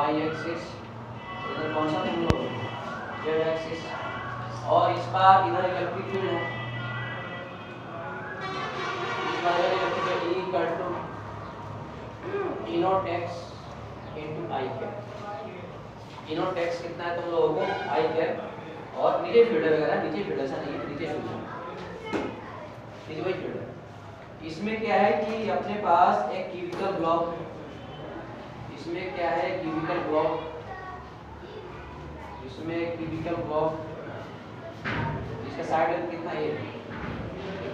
Y axis, इधर कौन सा तुम लोग जेड एक्सिस, और इस बार इधर इलेक्ट्रिक फील्ड है, इस बार electric field E equal to E not x into I cap. E not x कितना है तुम लोगों को I कैप, और नीचे फील्ड वगैरह, नीचे फील्ड ऐसा नहीं है, नीचे फील्ड है, नीचे वही फील्ड है। इसमें क्या है कि अपने पास एक क्यूबिकल ब्लॉक, इसमें क्या है क्यूबिकल ब्लॉक, इसमें क्यूबिकल ब्लॉक, इसका साइड लेंथ कितना है,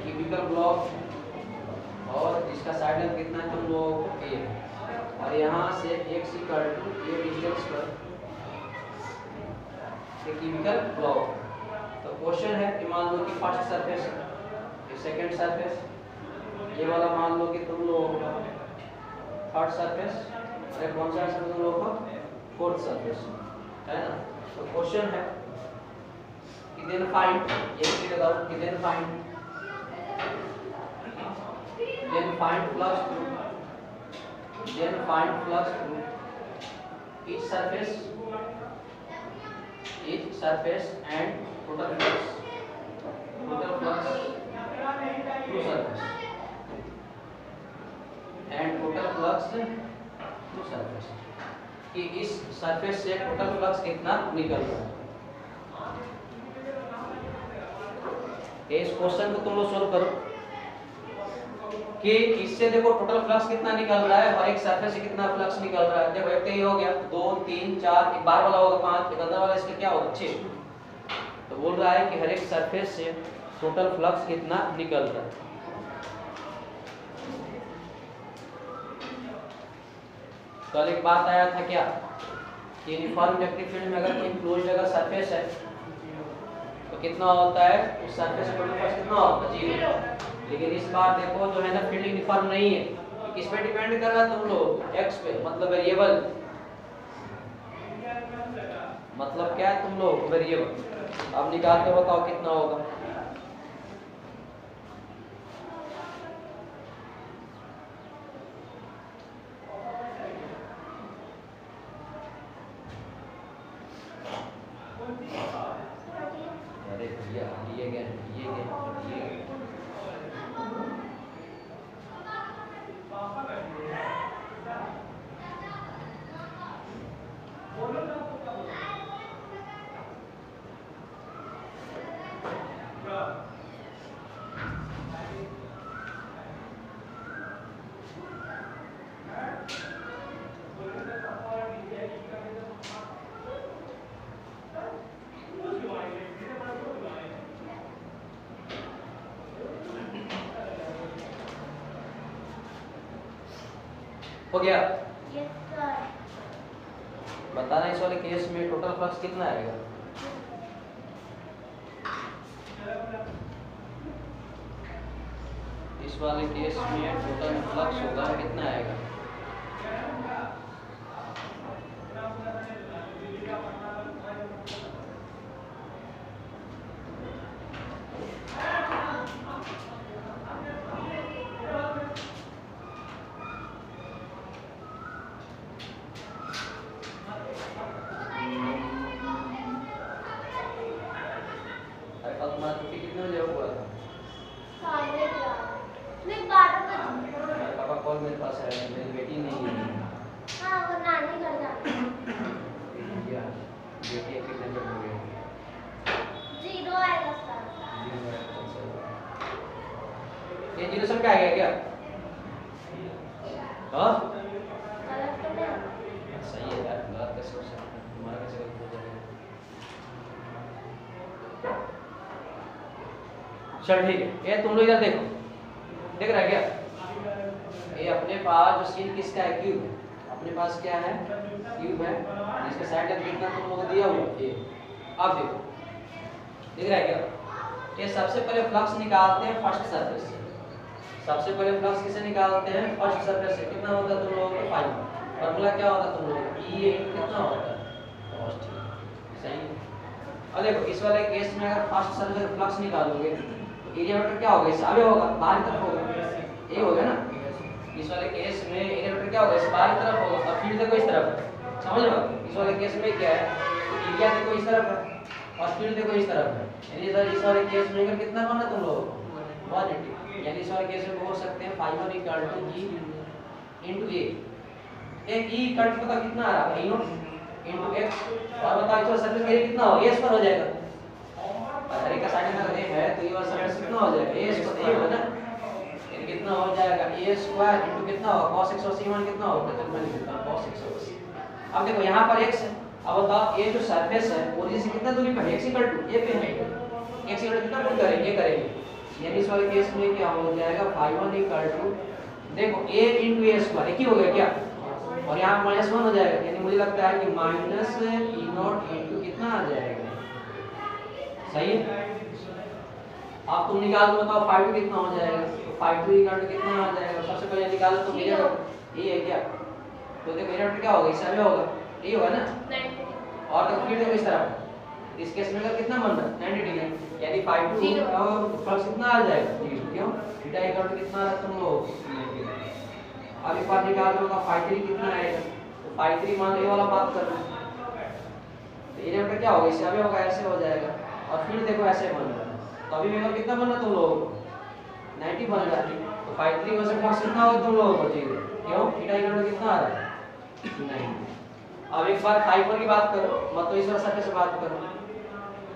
क्यूबिकल ब्लॉक, और इसका साइड लेंथ कितना है तुम लोगों को a, और यहाँ से x equal to a distance पर ये क्यूबिकल ब्लॉक। तो क्वेश्चन है कि मान लो कि फर्स्ट सरफेस है, ये सेकंड सरफेस, ये वाला मान लो कि तुम लोगों का थर्ड सरफेस, और कौन सा तुम लोगों का फोर्थ सरफेस है ना। तो क्वेश्चन है कि देन फाइंड, ये भी बताओ कि then find flux through each surface and total flux through surface and total flux through surface, कि इस सरफेस से टोटल फ्लक्स कितना निकल रहा है। इस क्वेश्चन को तुम लोग सॉल्व करो कि इससे देखो टोटल फ्लक्स कितना निकल रहा है और एक सरफेस से कितना फ्लक्स निकल रहा है। देखो एक तो ये हो गया 2 3 4, एक बाहर वाला होगा 5, एक अंदर वाला इसका क्या होगा 6। तो बोल रहा है कि हर एक सरफेस से टोटल फ्लक्स कितना निकल रहा है। कल एक बात आया था क्या कि यूनिफॉर्म इलेक्ट्रिक फील्ड में अगर कोई क्लोज्ड जगह सरफेस है तो कितना होता है, उस सरफेस से टोटल फ्लक्स कितना होता है 0। लेकिन इस बार देखो जो है ना फील्ड यूनिफॉर्म नहीं है, किस पे डिपेंड कर रहा है तुम लोग, x पे, मतलब वेरिएबल, मतलब क्या है तुम लोग वेरिएबल। अब निकाल के बताओ कितना होगा। अरे भैया ये गए हो गया। Yes, sir. बताना इस वाले केस में टोटल फ्लक्स कितना आएगा। इस वाले केस में टोटल फ्लक्स होगा कितना आएगा। मेरे पास है, मेरी बेटी नहीं है। हाँ, वो नानी घर जाती है। बेटी कितने में हो गई? 0 आएगा सर। ये 0 सब क्या आएगा क्या? हाँ? गलत तो नहीं। सही है यार, गलत कैसे हो सकता है? तुम्हारा कैसे गलत हो जाएगा? चल ठीक है, ये तुम लोग इधर देखो, देख रहा है क्या? ये अपने पास जो सीन किसका है, क्यूब है। अपने पास क्या है, क्यूब है, जिसका साइड लेंथ कितना तुम लोगों को दिया हुआ है। अब देखो, दिख रहा है क्या? ये सबसे पहले फ्लक्स निकालते हैं फर्स्ट सरफेस से। सबसे पहले फ्लक्स किसे निकालते हैं, फर्स्ट सरफेस से। कितना होता है तुम लोगों को 5। फॉर्मूला क्या होता है तुम लोगों को, E कितना होता है cos थीटा। सही है। अब देखो इस वाले केस में अगर फर्स्ट सरफेस से फ्लक्स निकालोगे तो एरिया वेक्टर क्या होगा, इस आगे होगा, बाहर की तरफ होगा, ये होगा ना। इस वाले केस में एरिया वेक्टर क्या होगा, इस बाहर की तरफ होगा, और फील्ड देखो इस तरफ। समझ रहे हो? इस वाले केस में क्या है, एरिया देखो इस तरफ है और फील्ड देखो इस तरफ है, यानी सर इस वाले केस में कितना बनना तुम लोगों को 180, यानी इस वाले केस में बोल सकते हैं phi 1 equal to g into a। एक e कट पता कितना आ रहा है, e0 into x, और बताओ इस वाला सरफेस एरिया कितना हो, a स्क्वायर हो जाएगा। अरे का साइड में अगर a है तो ये वाला सरफेस कितना हो जाएगा, a स्क्वायर है ना, यानी कितना हो जाएगा a स्क्वायर into कितना होगा cos x और c1 कितना होगा, चलो मैं लिखता हूं cos x और c। अब देखो यहाँ पर x है, अब बताओ ये जो सरफेस है ओरिजिन से कितना दूरी पर है, x इक्वल टू a पे है, x इक्वल टू कितना पुट करेंगे, ये करेंगे, यानी इस वाले केस में क्या हो जाएगा phi 1 इक्वल टू देखो a into a स्क्वायर एक ही हो गया क्या, और यहाँ माइनस 1 हो जाएगा, यानी मुझे लगता है कि माइनस e0 into कितना आ जाएगा, सही है। अब तुम निकाल दो, बताओ phi 2 कितना हो जाएगा, तो phi 2 इक्वल टू कितना आ जाएगा, सबसे पहले निकालो तो मेरा ये है क्या, तो देखो मेरा क्या होगा, इससे भी होगा ये होगा ना, 90 और तो फिर देखो इस तरफ इस केस में अगर कितना बन रहा है 90 डिग्री, यानी phi 2 और फ्लक्स कितना आ जाएगा, क्यों थीटा इक्वल टू कितना आ रहा है तुम लोग, अब एक बार निकाल लो phi 3 कितना आएगा, तो phi 3 मान ये वाला बात कर लो, तो ये का क्या होगा, इससे भी होगा ऐसे हो जाएगा, और फिर देखो ऐसे बन रहा है, तो अभी मेरा कितना बन रहा तुम लोगों को 90 बन रहा है, तो phi 3 वैसे फ्लक्स कितना होगा तुम लोगों को, क्यों थीटा इक्वल टू कितना आ रहा है 90। अब एक बार phi 4 की बात करो, मत तो इस वाले सरफेस से बात करो,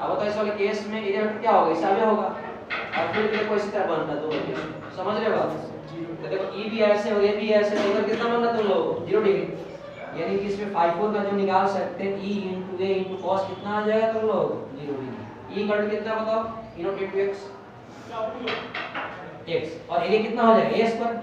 अब तो इस वाले केस में इधर क्या होगा, इससे भी होगा, और फिर देखो इसी तरह बन रहा है दोनों केस, समझ रहे हो आप, तो देखो e भी ऐसे और a भी ऐसे, तो इधर कितना बन रहा है तुम लोगों को 0 डिग्री, यानी कि इसमें phi 4 का जो निकाल सकते हैं e into a into cos कितना आ जाएगा तुम लोग 0 डिग्री, e इक्वल टू कितना बताओ e0 into x, और एरिया कितना हो जाएगा a स्क्वायर,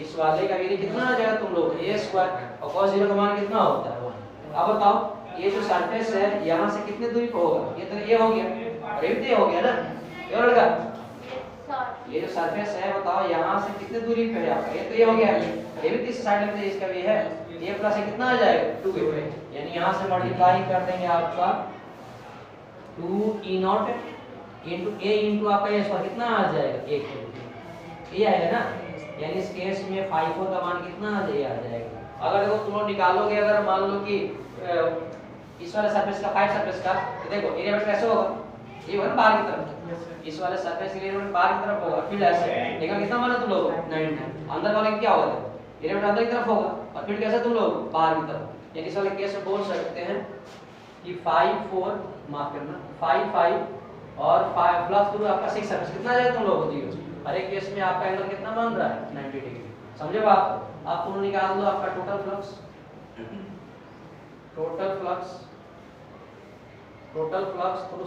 इस वाले का एरिया कितना आ जाएगा तुम लोग a स्क्वायर, और cos 0 का मान कितना होता है 1। अब बताओ ये जो सरफेस है यहाँ से कितने दूरी पर होगा, ये तो ये हो गया और ये भी हो गया ना, ये लड़का ये जो सरफेस है बताओ यहाँ से कितने दूरी पे है आपका, ये तो ये हो गया, ये भी तीसरी साइड में इसका भी है, ये प्लस ये कितना आ जाएगा 2 पे, यानी यहाँ से मल्टीप्लाई कर देंगे आपका 2e0 into a into आपका ये स्क्वायर कितना आ जाएगा 1, ये आएगा ना, यानी इस केस में phi 4 का मान कितना आ जाएगा, अगर देखो तुम लोग निकालोगे, अगर मान लो कि इस वाले सरफेस का फाइव सरफेस का, तो देखो एरिया वेक्टर कैसे होगा, ये होगा ना बाहर की तरफ, इस वाले सरफेस एरिया वेक्टर बाहर की तरफ होगा, फिर ऐसे देखा कितना माना तुम लोग 90, अंदर वाले क्या होगा एरिया वेक्टर अंदर की तरफ होगा, और फिर कैसे तुम लोग बाहर की तरफ, यानी इस वाले केस में बोल सकते हैं कि phi 4 माफ करना phi 5 और फ्लक्स थ्रू आपका 6 सरफेस कितना आ जाएगा तुम लोगों को 0, हर एक केस में आपका एंगल कितना बन रहा है 90 डिग्री, समझे बात। आप तुम निकाल दो आपका total flux through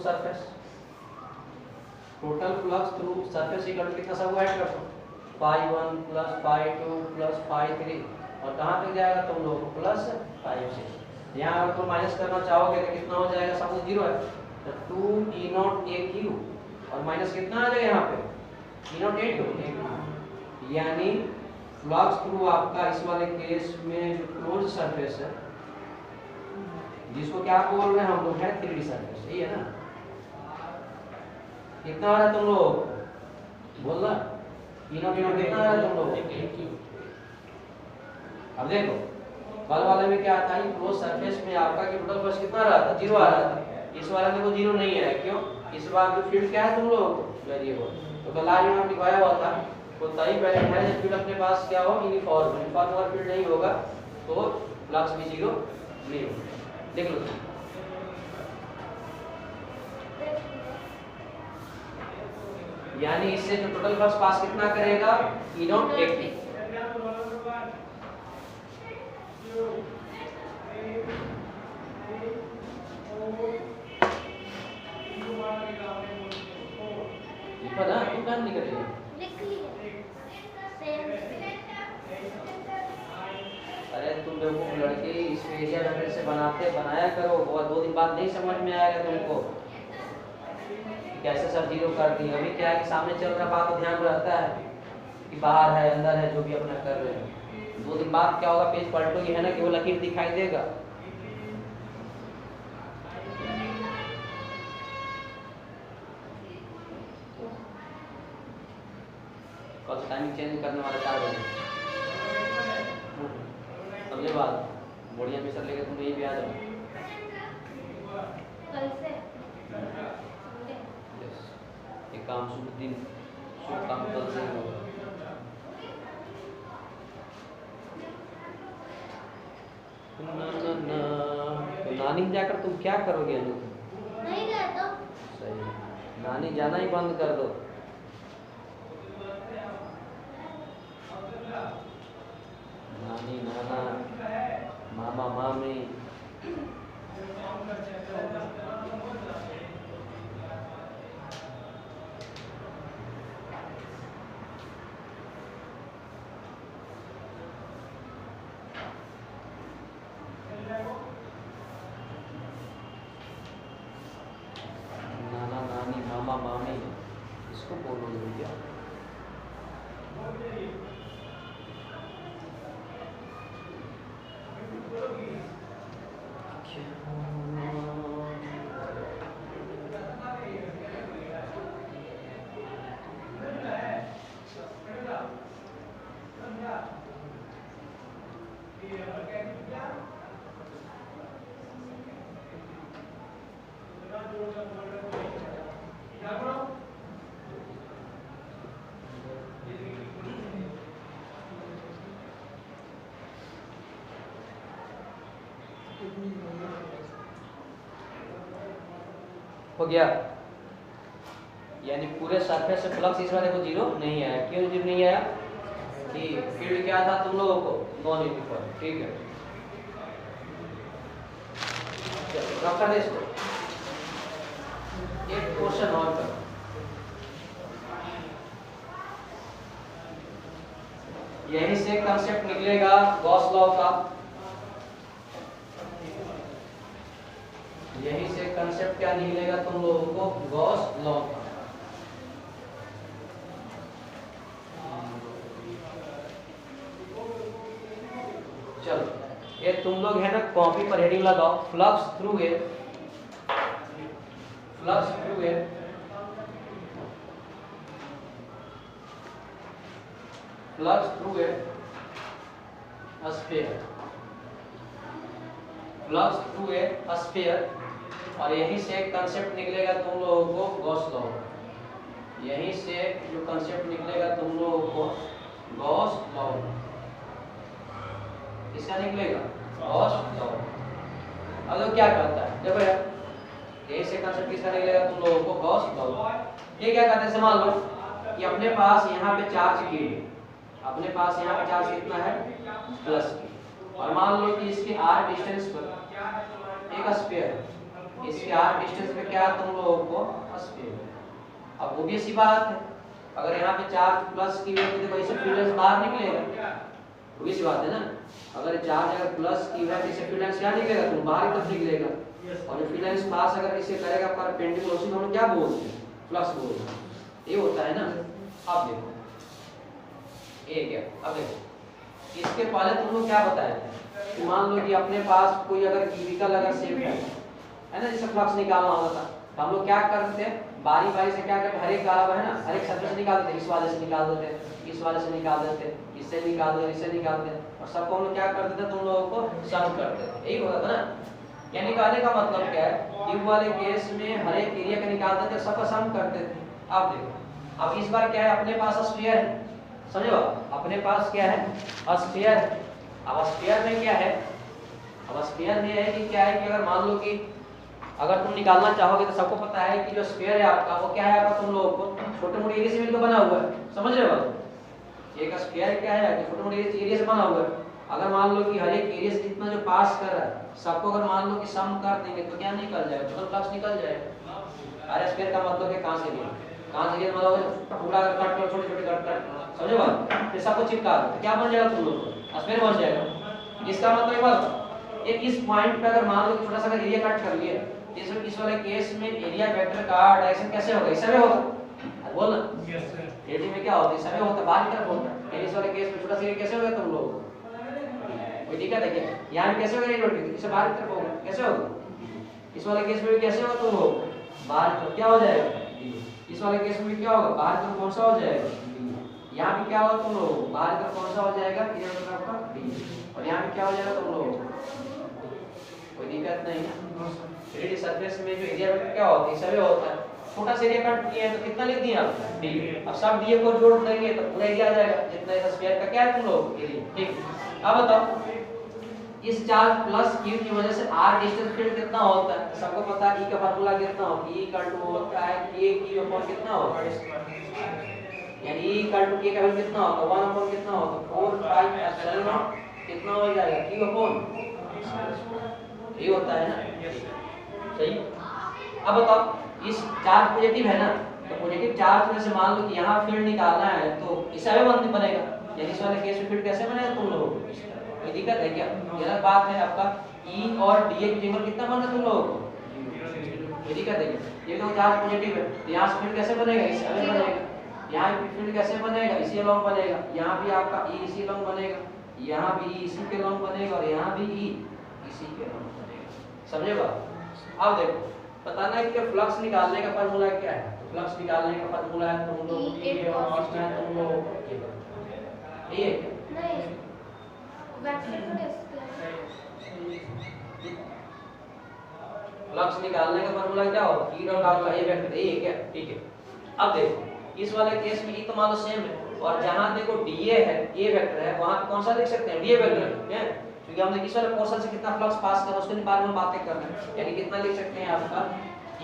surface, total flux through surface equal to कितना सब ऐड कर दो phi 1 plus phi 2 plus phi 3, और कहाँ तक जाएगा तुम लोगों को प्लस 5 6, यहाँ अगर तुम माइनस करना चाहोगे तो कितना हो जाएगा, सब कुछ 0 है, तो 2e0 aq और माइनस कितना आ जाएगा यहाँ पे e0 a2, यानी फ्लक्स थ्रू आपका इस वाले केस में जो क्लोज सरफेस है जिसको क्या बोल रहे हैं हम लोग है 3D सरफेस, यही है ना, कितना आ रहा है तुम लोग बोल रहा e0 कितना आ रहा है तुम लोग, अब देखो कल वाले में क्या था, ये क्लोज सरफेस में आपका कि टोटल फ्लक्स कितना आ रहा था 0 आ रहा था, इस वाले में वो 0 नहीं है, क्यों, इस बार जो फील्ड क्या है तुम लोग वेरिएबल, तो कल आज में दिखाया हुआ था वो तभी पहले है जब फील्ड अपने पास क्या हो यूनिफॉर्म अगर फील्ड नहीं होगा तो फ्लक्स भी 0 नहीं होगा, देख लो यानी इससे जो टोटल फ्लक्स पास कितना करेगा e0 aq, पता कितना निकलेगा लिख लिए सेम, अरे तुम बेवकूफ लड़के इस एरिया वेक्टर से बनाया करो, और 2 दिन बाद नहीं समझ में आएगा तुमको कैसे सर 0 कर दी, अभी क्या है कि सामने चल रहा बात तो ध्यान रहता है कि बाहर है अंदर है जो भी अपना कर रहे हैं, 2 दिन बाद क्या होगा पेज पलटोगे है ना कि वो लकीर दिखाई देगा, कल टाइमिंग चेंज करने वाला 4 बजे, समझे बात। बढ़िया मिसर लेके तुम यहीं पे आ जाओ। कल से यस, ये काम शुभ दिन, शुभ काम कल से ही होगा। तो नानी जाकर तुम क्या करोगे अनु? नहीं गए तो सही, नानी जाना ही बंद कर दो। नानी नाना मामा मामी नाना नानी मामा मामी इसको बोलोगे भैया। हो गया, यानी पूरे सरफेस से फ्लक्स इस वाले को जीरो नहीं आया। क्यों जीरो नहीं आया? कि फील्ड क्या था तुम लोगों को? Non uniform. ठीक है, चलो रख कर दे इसको। एक क्वेश्चन और कर, यहीं से कंसेप्ट निकलेगा गॉस लॉ का। यहीं से कंसेप्ट क्या निकलेगा तुम लोगों को? गॉस लॉ का। चलो ये तुम लोग है ना कॉपी पर हेडिंग लगाओ, फ्लक्स थ्रू ए, फ्लक्स थ्रू ए, फ्लक्स थ्रू ए स्फीयर, फ्लक्स थ्रू ए स्फीयर। और यहीं से एक कंसेप्ट निकलेगा तुम लोगों को गॉस लॉ। यहीं से जो कंसेप्ट निकलेगा तुम लोगों को गॉस लॉ, इसका निकलेगा गॉस लॉ। अब क्या करता है देखो यार, यहीं से कंसेप्ट किसका निकलेगा तुम लोगों को? Gauss law. ये क्या करते हैं मान लो कि अपने पास यहाँ पे चार्ज की, अपने पास यहाँ पे चार्ज कितना है? प्लस की। और मान लो कि इसके r डिस्टेंस पर एक स्फीयर है, इसके r डिस्टेंस पे क्या तुम लोगों को? स्फीयर। अब वो भी ऐसी बात है, अगर यहाँ पे चार्ज प्लस की है तो देखो इससे फील्ड बाहर निकलेगा, वो भी ऐसी बात है ना। अगर चार्ज अगर प्लस की है तो इससे फील्ड क्या निकलेगा? तुम बाहर की तरफ निकलेगा। और जो फील्ड पास अगर इसे करेगा परपेंडिकुलर, उसी को हम क्या बोलते हैं? फ्लक्स बोलते हैं। ये होता है ना। अब देखो ये क्या, अब देखो इसके पहले तुम लोग क्या बताए थे कि मान लो कि अपने पास कोई अगर क्यूबिकल अगर शेप है ना, जिससे फ्लक्स निकालना होता था, तो हम लोग क्या करते थे? बारी बारी से क्या करते? हर एक काला है ना, हर एक सरफेस से निकालते थे। इस वाले से निकाल देते, इस वाले से निकाल देते, इससे निकाल देते, इससे निकाल देते, और सबको हम लोग क्या करते थे? तुम लोगों को सम करते थे। यही होता था ना। यानी कहने का मतलब क्या है? ट्यूब वाले केस में हर एक एरिया का निकालते थे, सबका सम करते थे। अब देखो अब इस बार क्या है? अपने पास स्फीयर है, समझो अपने पास क्या है? स्फीयर है। अब स्फीयर में क्या है? अब स्फीयर में है कि क्या है कि अगर मान लो कि अगर तुम निकालना चाहोगे तो सबको पता है कि जो स्फीयर है आपका वो क्या है? आपका तुम लोगों को छोटे मोटे एरिया से मिलकर बना हुआ है, समझ रहे हो? एक स्फीयर क्या है? छोटे मोटे एरिया से बना हुआ है। अगर मान लो कि हर एक एरिया से जितना जो पास कर रहा है सबको अगर मान लो कि सम कर देंगे तो क्या निकल जाएगा? टोटल फ्लक्स निकल जाएगा। अरे स्फीयर का मतलब है कहां से लिया? कहां से लिया? मतलब टुकड़ा अगर काट लो, छोटे छोटे कट समझो बात, फिर सबको चिपका दो तो क्या बन जाएगा? तुम लोग को स्फीयर बन जाएगा। इसका मतलब बस एक इस पॉइंट पे अगर मान लो छोटा सा अगर एरिया कट कर लिया, इस वाले केस में एरिया वेक्टर का डायरेक्शन कैसे होगा? इस समय होगा। बोल ना यस सर। एडी में क्या होता है? इस समय होता है, बाहर की तरफ होता है। इस वाले केस में छोटा सा एरिया कैसे होगा तुम लोग? कोई दिक्कत है क्या? यहाँ भी कैसे होगा? एरिया इसे बाहर की तरफ होगा, कैसे होगा? इस वाले केस में भी कैसे होगा तुम लोग? बाहर की क्या हो जाएगा? इस वाले केस में भी क्या होगा? बाहर की तरफ कौन सा हो जाएगा? यहाँ भी क्या होगा तुम लोग? बाहर की तरफ कौन सा हो जाएगा? और यहाँ भी क्या हो जाएगा तुम लोग? नहीं है। 3D सरफेस में जो एरिया वेक्टर क्या होता है, इस वे होता है। छोटा सा एरिया कट किया है तो कितना लिख दिए आप, डी। अब सब डी को जोड़ देंगे तो पूरा एरिया आ जाएगा, जितना इस स्फीयर का क्या है तुम लोग एरिया। ठीक, अब बताओ इस चार्ज प्लस q की वजह से r डिस्टेंस फील्ड कितना होता है, सबको पता है। E का फार्मूला कितना होता है, E इक्वल टू होता है k q अपॉन कितना होता है, यानी E इक्वल टू k का वैल्यू कितना होता है 1 अपॉन कितना होता है 4 पाई एप्सिलॉन नॉट कितना हो जाएगा q अपॉन, ये होता है ना, सही। अब बताओ इस चार्ज पॉजिटिव है ना, तो पॉजिटिव चार्ज में से मान लो कि यहां फील्ड निकालना है तो इस वे बनेगा, यानी इस वाले केस में फील्ड कैसे बनेगा तुम लोगों को, कोई दिक्कत है क्या? ये अलग बात है आपका E और dA की जगह कितना बन रहा है तुम लोगों को, कोई दिक्कत है क्या? ये तो चार्ज पॉजिटिव है तो यहां से फील्ड कैसे बनेगा, इस वे बनेगा। यहां भी फील्ड कैसे बनेगा, इसी लॉन्ग बनेगा। यहां भी आपका E इसी लॉन्ग बनेगा, यहां भी E इसी के लॉन्ग बनेगा और यहां भी E इसी के लॉन्ग बनेगा, समझे बात। अब देखो बताना है कि फ्लक्स निकालने का फार्मूला क्या है, तो फ्लक्स निकालने का फार्मूला है तुम लोग ये और कितना है तुम लोग ये नहीं वेक्टर को फ्लक्स निकालने का फार्मूला क्या होगा, E डॉट आउट का ये वेक्टर ये क्या, ठीक है। अब देखो इस वाले केस में E तो मान लो सेम है और जहां देखो dA है ये वेक्टर है, वहां पे कौन सा लिख सकते हैं dA वेक्टर है, क्योंकि हमने किस वाले पोर्शन से कितना फ्लक्स पास करना उसके बारे में बातें कर रहे हैं, यानी कितना लिख सकते हैं आपका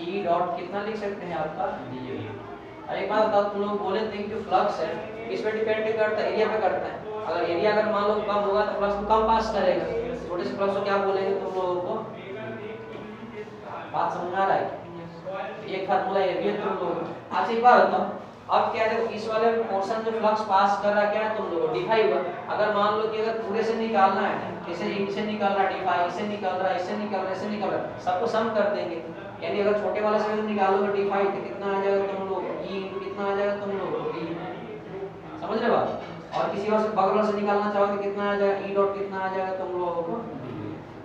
E डॉट कितना लिख सकते हैं आपका dA। और एक बात बताओ तुम लोग बोले थे कि जो फ्लक्स है इस पे डिपेंड करता है, एरिया पे करता है। अगर एरिया अगर मान लो कम होगा तो फ्लक्स को कम पास करेगा, छोटे से फ्लक्स को क्या बोलेंगे तुम लोगों को, बात समझ आ रहा है, एक फार्मूला ये भी है तुम लोग। अच्छा एक बात बताओ अब क्या है, इस वाले पोर्शन में फ्लक्स पास कर रहा क्या है तुम लोगों को डी फाई। अगर मान लो कि अगर पूरे से निकालना है, जैसे इनसे निकल रहा डी फाई, इससे निकल रहा है, इससे निकल रहा है, इससे निकल रहा है, सबको सम कर देंगे। यानी अगर छोटे वाले से निकालोगे डी फाई तो कितना आ जाएगा तुम लोग E कितना आ जाएगा तुम लोग D, समझ रहे बात। और किसी और से बगल वाले से निकालना चाहोगे तो कितना आ जाएगा E डॉट कितना आ जाएगा तुम लोगों को।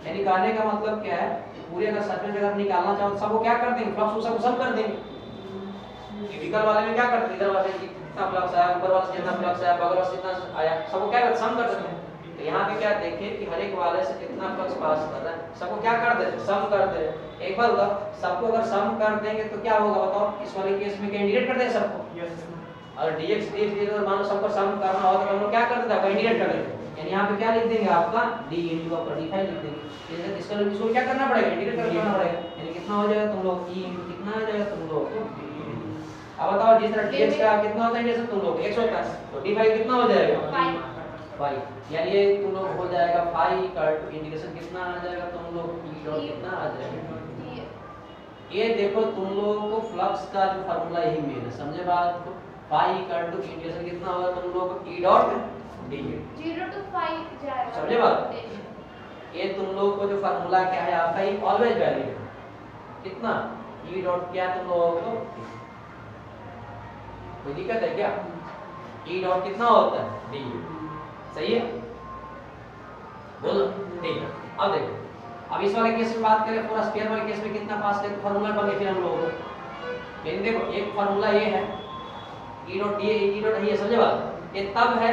यानी कहने का मतलब क्या है, पूरे अगर सरफेस अगर निकालना चाहो तो सबको क्या कर देंगे, फ्लक्स को सबको सम कर देंगे। टिपिकल वाले में क्या करते हैं, इधर वाले कितना फ्लक्स आया, ऊपर वाले से कितना फ्लक्स आया, बगल वाले से कितना आया, सबको क्या करते सम कर देते हैं। तो यहाँ पे क्या देखिए कि हर एक वाले से कितना फ्लक्स पास कर रहा है, सबको क्या कर देते सम कर दे। एक बार होगा सबको अगर सम कर देंगे तो क्या होगा बताओ, इस वाले केस में क्या इंटीग्रेट कर देंगे सबको, और dx dx अगर मान लो सबको सम करना हो तो हम लोग क्या कर देते हैं इंटीग्रेट कर देते हैं। यानी यहाँ पे क्या लिख देंगे आपका d into upon d phi लिख देंगे। इसका इसको क्या करना पड़ेगा, इंटीग्रेट करना पड़ेगा। यानी कितना हो जाएगा तुम लोग e कितना आ जाएगा तुम लोग। अब बताओ जिस तरह dx का कितना होता है इंटीग्रेशन तुम लोग x होता है, तो d फाई कितना हो जाएगा फाई, यानी ये तुम लोग हो जाएगा फाई इक्वल इंटीग्रेशन कितना आ जाएगा तुम लोग e डॉट कितना आ जाएगा। ये देखो तुम लोगों को फ्लक्स का जो फार्मूला यही मेन है, समझे बात को। फाई इक्वल टू इंटीग्रेशन कितना होगा तुम लोगों को e डॉट d 0 to 5 जाएगा, समझे बात। ये तुम लोगों को जो फार्मूला क्या है आपका ये ऑलवेज वैलिड है, कितना e डॉट क्या तुम लोगों को, कोई दिक्कत है क्या, e डॉट कितना होता है d, सही है बोलो ठीक है। अब देखो अब इस वाले केस में बात करें, पूरा स्फीयर वाले केस में कितना पास करें, फार्मूला बन गया फिर हम लोगों को। लेकिन देखो एक फार्मूला ये है e डॉट ये e डॉट ये, समझे बात। ये तब है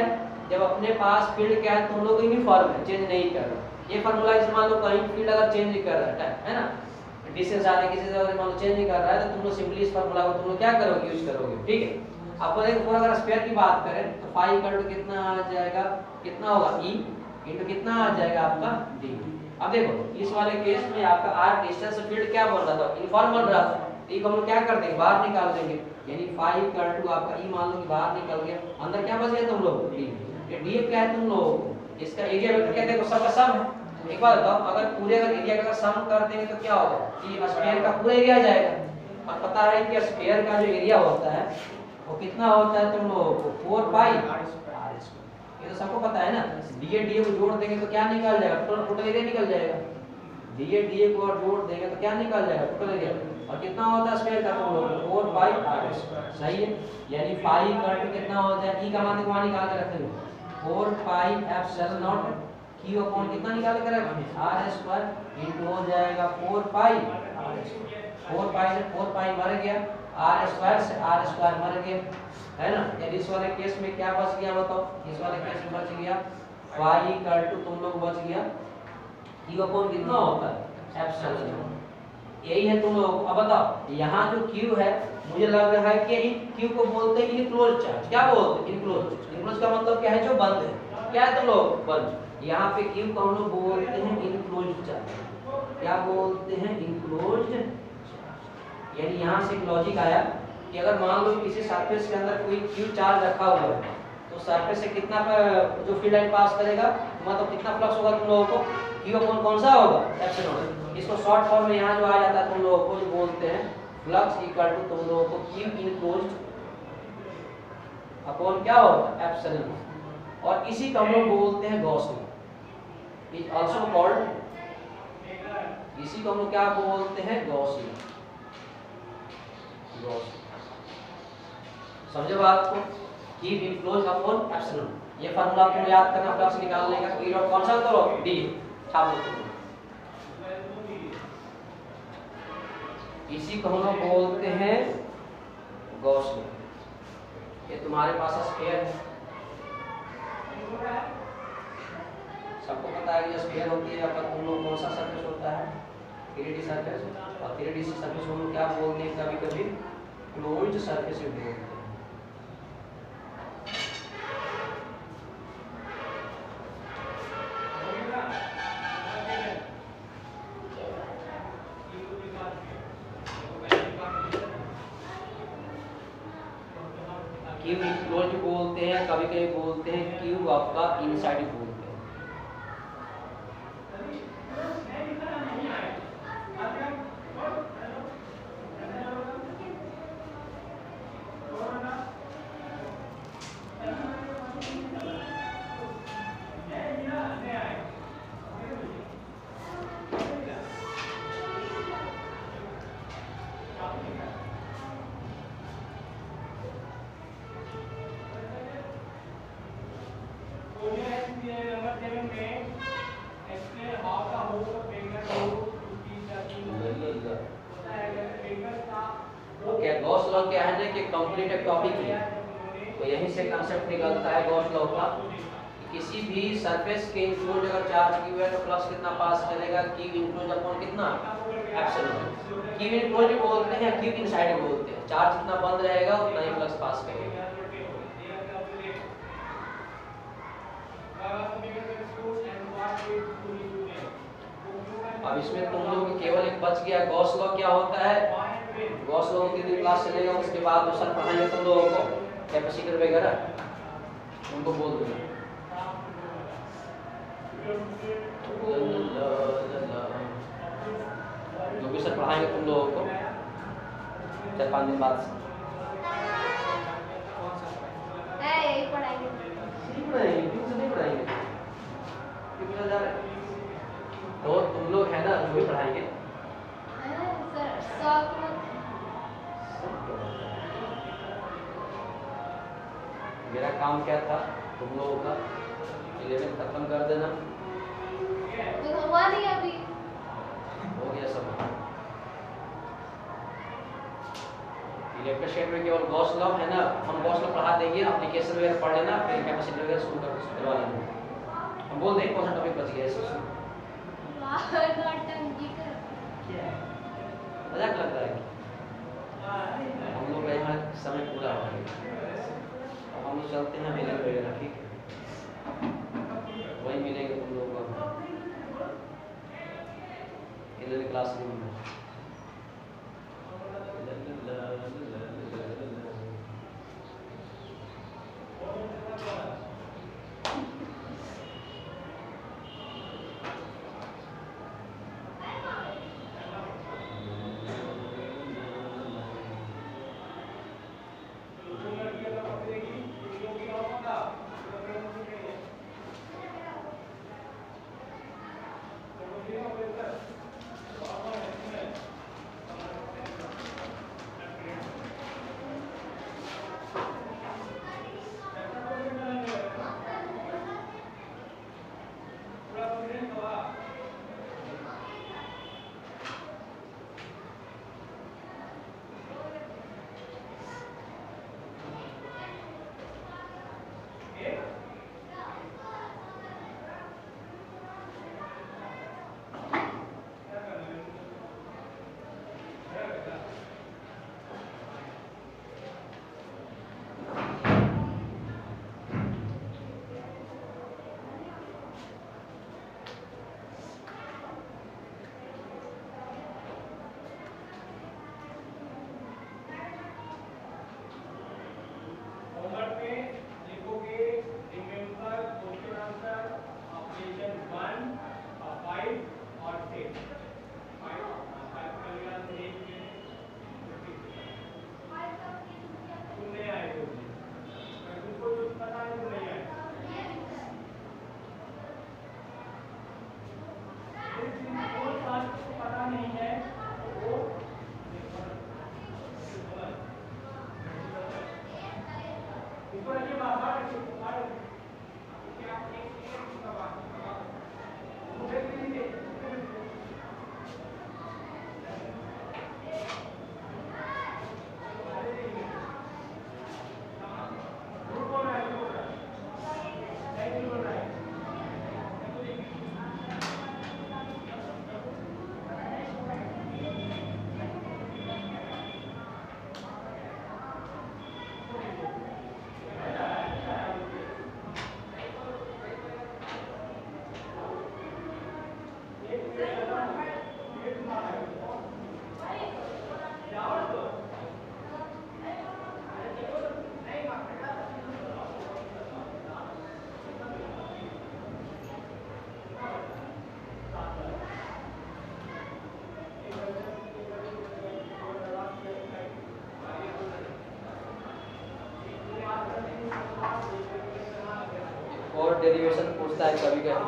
जब अपने पास फील्ड क्या है तुम लोग यूनिफॉर्म है, चेंज नहीं कर रहा। ये फार्मूला इस मान लो कहीं फील्ड अगर चेंज कर रहा है ना, डिस्टेंस आने किसी से अगर मान लो चेंज नहीं कर रहा है तो तुम लोग सिंपली इस फार्मूला को तुम लोग क्या करोगे यूज करोगे, ठीक है। आपको देखो पूरा अगर स्फीयर की बात करें तो फाई इक्वल टू कितना आ जाएगा, कितना होगा e इनटू कितना आ जाएगा आपका d। अब देखो इस वाले केस में आपका r डिस्टेंस फील्ड क्या बन रहा था, यूनिफॉर्म बन रहा था। e को हम लोग क्या कर देंगे बाहर निकाल देंगे, यानी फाई इक्वल टू आपका e मान लो कि बाहर निकल गया, अंदर क्या बच गया तुम लोग d। ये d क्या है तुम लोग को, इसका एरिया वेक्टर क्या देखो सबका सम है। एक बात बताओ अगर पूरे अगर एरिया का सम कर देंगे तो क्या होगा, ये स्फीयर का पूरा एरिया आ जाएगा। और पता है कि स्फीयर का जो एरिया होता है वो कितना होता है तुम लोगों को 4 पाई r स्क्वायर, ये तो सबको पता है ना। dA dA को जोड़ देंगे तो क्या निकल जाएगा, टोटल एरिया निकल जाएगा। dA dA को और जोड़ देंगे तो क्या निकल जाएगा टोटल एरिया, और कितना होता है स्क्वायर का तुम लोग 4 पाई r स्क्वायर, सही है। यानी फाई इक्वल टू कितना हो जाए, e का मान देखो वहां निकाल के रखेंगे 4 pi epsilon not q upon कितना निकाल के रखेंगे r स्क्वायर इनटू हो जाएगा 4 पाई r स्क्वायर। 4 पाई से 4 पाई मर गया, r स्क्वायर से r स्क्वायर मर गया, है ना। यानी इस वाले केस में क्या बच गया बताओ, इस वाले केस में बच गया फाई इक्वल टू तुम लोग बच गया q अपॉन कितना होता है एप्सिलॉन। यही है तुम लोगों को। अब बताओ यहाँ जो Q है मुझे लग रहा है कि इन Q को बोलते हैं इनक्लोज चार्ज। क्या बोलते हैं? इनक्लोज। इनक्लोज का मतलब क्या है? जो बंद है। क्या है तुम लोग? बंद। यहाँ पे Q को हम लोग बोलते हैं इनक्लोज चार्ज। क्या बोलते हैं? इनक्लोज। यानी यहाँ से एक लॉजिक आया कि अगर मान लो किसी सरफेस के अंदर कोई Q चार्ज रखा हुआ है तो सरफेस से कितना जो फील्ड लाइन पास करेगा, मतलब कितना फ्लक्स होगा तुम लोगों को? Q अपॉन कौन सा होगा? एप्सिलॉन। इसको शॉर्ट फॉर्म में यहाँ जो आ जाता है तुम लोगों को जो बोलते हैं फ्लक्स इक्वल टू तुम लोगों को Q इनक्लोज्ड अपॉन क्या होगा? एप्सिलॉन। और इसी को हम लोग बोलते हैं Gauss law. Is also called, इसी को हम लोग क्या बोलते हैं? Gauss law. समझे बात को? Q enclosed upon epsilon. ये फार्मूला तुम याद करना फ्लक्स निकालने का। Q डॉट कौन सा करो? D छाप दो। इसी को हम लोग बोलते हैं गॉस लॉ। ये तुम्हारे पास स्फीयर है, सबको पता है कि स्फीयर होती है पर तुम लोग कौन सा सरफेस होता है? 3D surface. और 3D सरफेस को हम क्या बोलते हैं? कभी कभी क्लोज्ड सरफेस भी बोलते हैं। Q इनक्लोज्ड बोलते हैं, कभी कभी बोलते हैं Q आपका इनसाइड बोलते हैं। गॉस लॉ क्या है ना कि कंप्लीट एक टॉपिक है, तो यहीं से कांसेप्ट निकलता है गॉस लॉ का कि किसी भी सरफेस के इनक्लोज अगर चार्ज Q है तो फ्लक्स कितना पास करेगा? Q इनक्लोज अपॉन कितना? एप्सिलॉन। Q इनक्लोज बोलते हैं, Q इनसाइड बोलते हैं। चार्ज जितना बंद रहेगा उतना ही फ्लक्स पास करेगा। अब इसमें तुम लोग केवल एक बच गया गॉस लॉ। क्या होता है गॉस लॉ? 3 दिन क्लास चलेगा, उसके बाद दूसरा पढ़ाएंगे तुम लोगों को कैपेसिटर वगैरह, उनको बोल देना। जो भी सर पढ़ाएंगे तुम लोगों को 4-5 दिन बाद यही पढ़ाएंगे। नहीं पढ़ाएंगे, क्यों से नहीं पढ़ाएंगे? क्यों जा रहे हैं? तो तुम लोग है ना जो भी पढ़ाएंगे सर मेरा काम क्या था? तुम लोगों का 11 खत्म कर देना। तो हुआ नहीं अभी, हो गया सब। इलेक्ट्रिक में केवल गॉस लॉ है ना, हम गॉस लॉ पढ़ा देंगे, एप्लीकेशन वगैरह पढ़ लेना, फिर कैपेसिटर वगैरह शुरू करवा लेना। हम बोल दें कौन सा टॉपिक बच गया है? मजाक लगता है कि हम लोग का यहाँ समय पूरा हो गया, हम लोग चलते हैं मेले वगैरह, ठीक है? वही मिलेंगे तुम लोगों को क्लासरूम में। और डेरिवेशन पूछता है कभी कभी।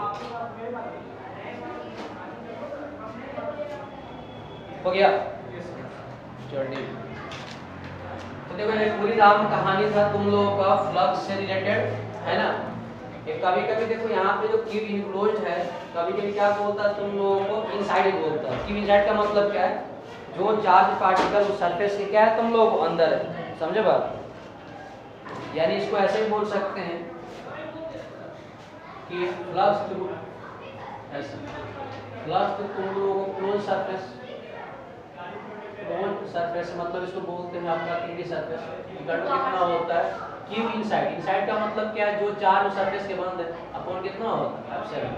हो गया चलिए। तो देखो ये पूरी राम कहानी था तुम लोगों का फ्लक्स से रिलेटेड, है ना। ये कभी कभी देखो यहाँ पे जो क्यूब इनक्लोज्ड है, कभी कभी क्या बोलता है तुम लोगों को इनसाइड बोलता है। क्यूब इनसाइड का मतलब क्या है, जो चार्ज पार्टिकल उस सरफेस के क्या है तुम लोगों को अंदर है, समझे बात। यानी इसको ऐसे भी बोल सकते हैं कि फ्लक्स थ्रू, ऐसे फ्लक्स थ्रू तुम लोगों को क्लोज सरफेस, क्लोज सरफेस मतलब इसको बोलते हैं आपका क्यूबी सरफेस। कितना होता है क्यूब इनसाइड, इनसाइड का मतलब क्या है, जो चार्ज सरफेस के बंद है, अपॉन कितना होता है एप्सिलॉन।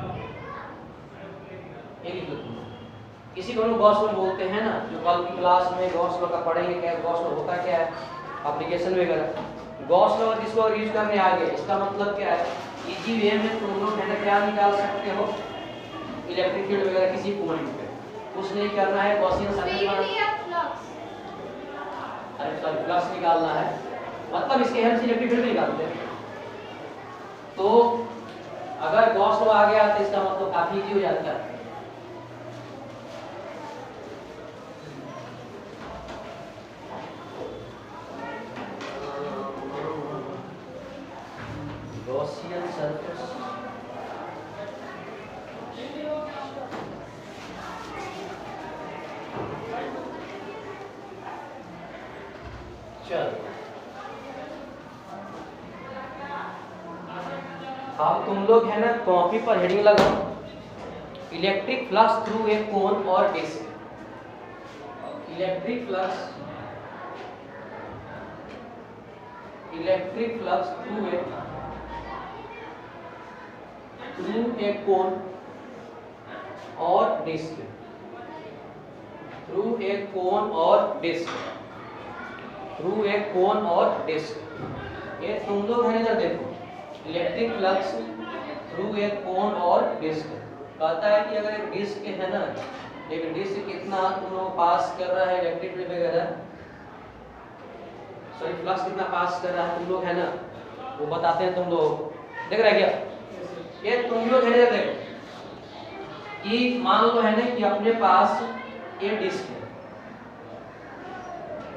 एक इसी को हम गॉस लॉ बोलते हैं ना, जो कल की क्लास में गॉस लॉ का पढ़ेंगे, क्या गॉस लॉ होता क्या है, एप्लीकेशन वगैरह। गॉस लॉ जिसको यूज करने आ गए, इसका मतलब क्या है, इजी वे में तुम लोग है ना क्या निकाल सकते हो, इलेक्ट्रिक फील्ड वगैरह किसी पॉइंट पे। कुछ नहीं करना है, गॉसियन समीकरण, अरे सॉरी फ्लक्स निकालना है, मतलब इसके हेल्प से इलेक्ट्रिक फील्ड निकालते हैं। तो अगर गॉस लॉ आ गया तो इसका मतलब काफी इजी हो जाता है। गॉसियन सरफेस, चल अब तुम लोग है ना कॉपी पर हेडिंग लगाओ, electric flux through a cone और disc. Electric flux through a cone और डिस्क, थ्रू ए कोन और डिस्क, थ्रू ए कोन और डिस्क। ये तुम लोग है इधर देखो, electric flux through a cone और डिस्क। कहता है कि अगर एक डिस्क है ना, एक डिस्क कितना तुम लोग पास कर रहा है इलेक्ट्रिक फील्ड वगैरह, सॉरी फ्लक्स कितना पास कर रहा है तुम लोग है ना, वो बताते हैं तुम लोग। देख रहे क्या, ये तुम लोग है ना देखो कि मान लो है ना कि अपने पास ये डिस्क है,